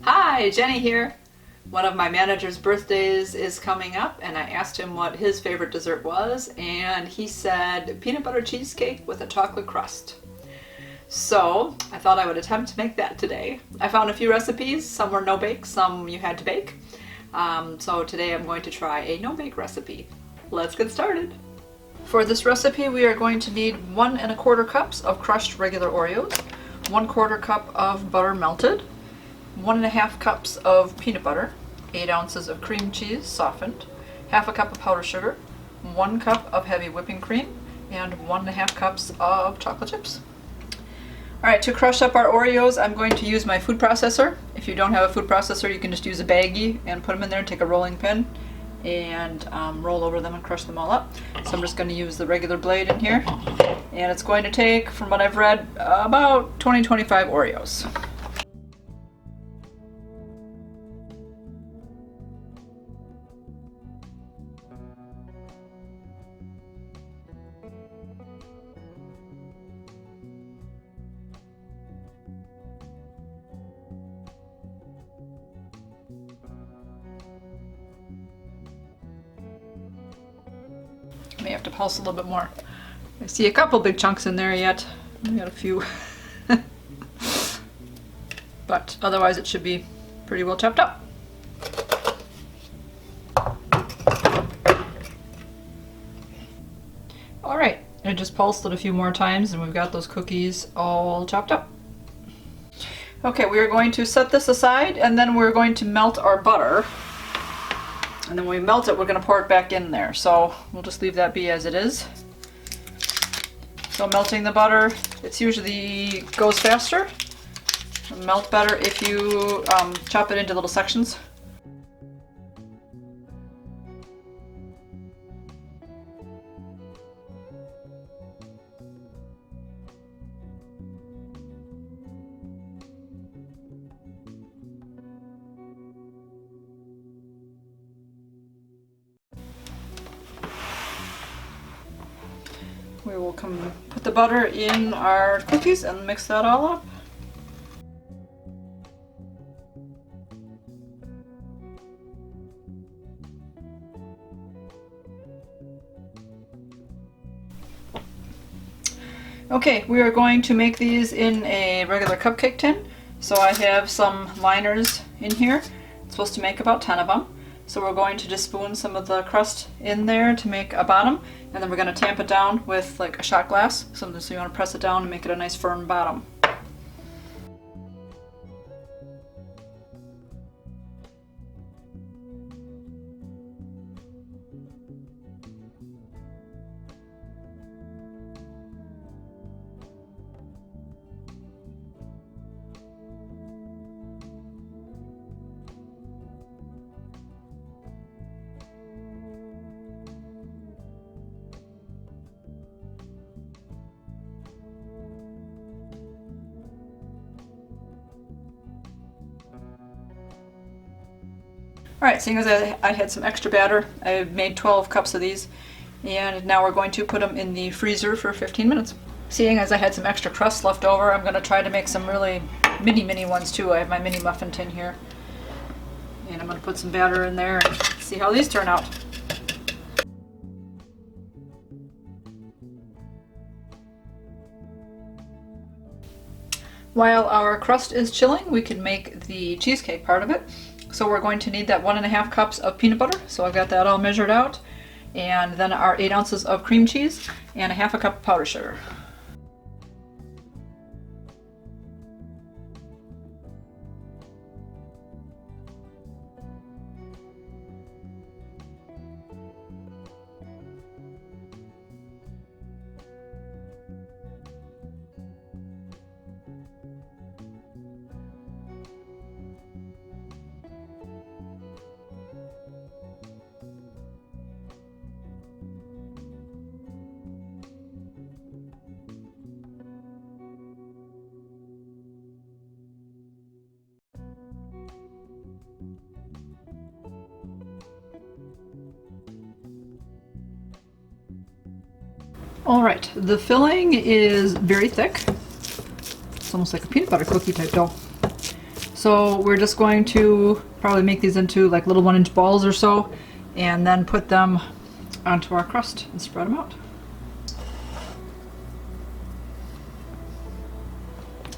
Hi, Jenny here. One of my manager's birthdays is coming up, and I asked him what his favorite dessert was, and he said peanut butter cheesecake with a chocolate crust. So I thought I would attempt to make that today. I found a few recipes. Some were no bake, some you had to bake. So today I'm going to try a no bake recipe. Let's get started. For this recipe we are going to need 1 1/4 cups of crushed regular Oreos, 1/4 cup of butter melted, 1 1/2 cups of peanut butter, 8 ounces of cream cheese softened, half a cup of powdered sugar, 1 cup of heavy whipping cream, and 1 1/2 cups of chocolate chips. Alright, to crush up our Oreos, I'm going to use my food processor. If you don't have a food processor, you can just use a baggie and put them in there and take a rolling pin and roll over them and crush them all up. So I'm just going to use the regular blade in here. And it's going to take, from what I've read, about 20-25 Oreos. May have to pulse a little bit more. I see a couple big chunks in there yet. We got a few. But otherwise it should be pretty well chopped up. Alright, I just pulsed it a few more times and we've got those cookies all chopped up. Okay, we are going to set this aside and then we're going to melt our butter. And then when we melt it, we're going to pour it back in there. So we'll just leave that be as it is. So melting the butter, it's usually goes faster. It'll melt better if you chop it into little sections. We will put the butter in our cookies and mix that all up. Okay, we are going to make these in a regular cupcake tin. So I have some liners in here. It's supposed to make about 10 of them. So we're going to just spoon some of the crust in there to make a bottom, and then we're going to tamp it down with like a shot glass, so you want to press it down and make it a nice firm bottom. Alright, seeing as I had some extra batter, I made 12 cups of these, and now we're going to put them in the freezer for 15 minutes. Seeing as I had some extra crust left over, I'm going to try to make some really mini ones too. I have my mini muffin tin here, and I'm going to put some batter in there and see how these turn out. While our crust is chilling, we can make the cheesecake part of it. So we're going to need that 1 1/2 cups of peanut butter. So I've got that all measured out. And then our 8 ounces of cream cheese and a half a cup of powdered sugar. All right, the filling is very thick. It's almost like a peanut butter cookie type dough. So we're just going to probably make these into like little 1-inch balls or so, and then put them onto our crust and spread them out.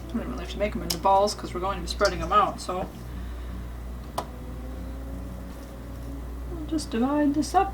I don't really have to make them into balls because we're going to be spreading them out, so we'll just divide this up.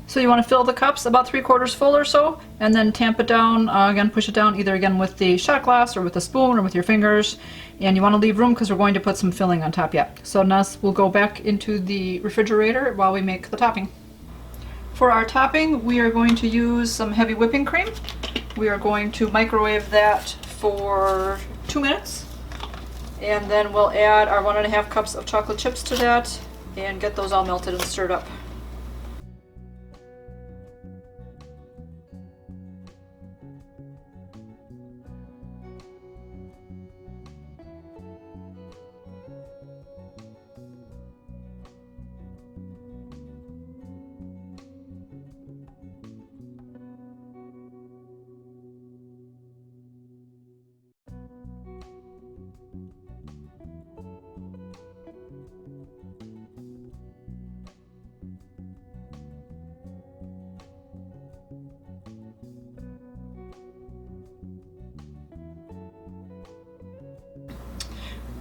So you want to fill the cups about 3/4 full or so, and then tamp it down, again push it down either again with the shot glass or with a spoon or with your fingers. And you want to leave room because we're going to put some filling on top yet. So now we'll go back into the refrigerator while we make the topping. For our topping, we are going to use some heavy whipping cream. We are going to microwave that for 2 minutes. And then we'll add our 1.5 cups of chocolate chips to that and get those all melted and stirred up.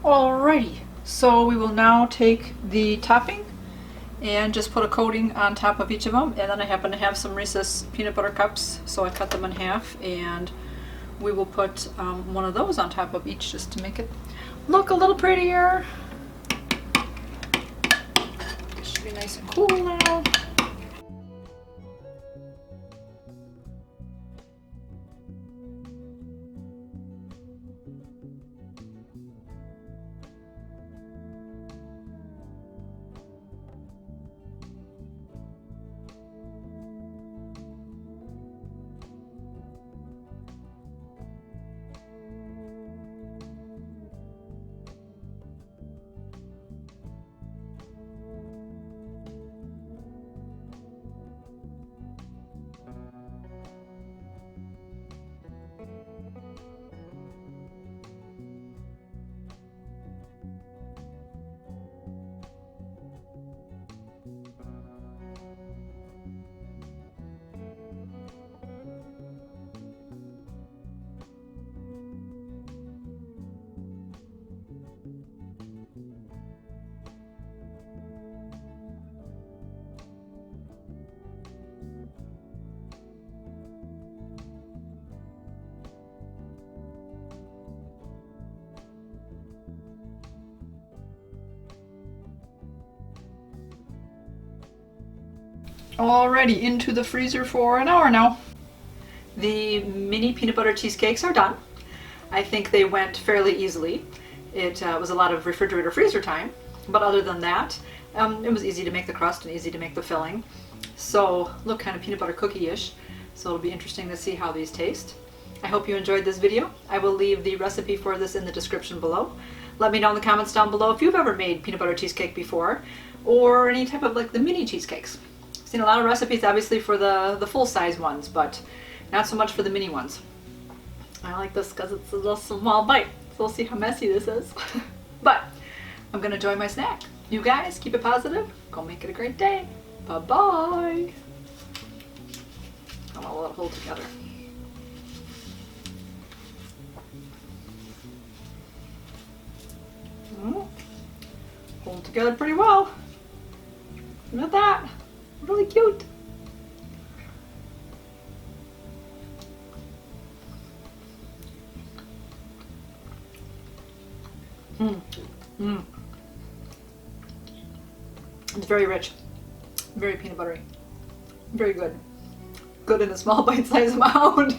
Alrighty, so we will now take the topping and just put a coating on top of each of them. And then I happen to have some Reese's peanut butter cups, so I cut them in half, and we will put one of those on top of each just to make it look a little prettier. This should be nice and cool now. Already into the freezer for an hour now. The mini peanut butter cheesecakes are done. I think they went fairly easily. It was a lot of refrigerator freezer time, but other than that, it was easy to make the crust and easy to make the filling. So look kind of peanut butter cookie-ish. So it'll be interesting to see how these taste. I hope you enjoyed this video. I will leave the recipe for this in the description below. Let me know in the comments down below if you've ever made peanut butter cheesecake before, or any type of like the mini cheesecakes. I've seen a lot of recipes obviously for the full-size ones, but not so much for the mini ones. I like this because it's a little small bite, so we'll see how messy this is. But I'm gonna enjoy my snack. You guys keep it positive, go make it a great day. Bye-bye. I want to let it hold together. Hold together pretty well. Look at that. Really cute. Mmm. Mmm. It's very rich. Very peanut buttery. Very good. Good in a small bite-sized amount.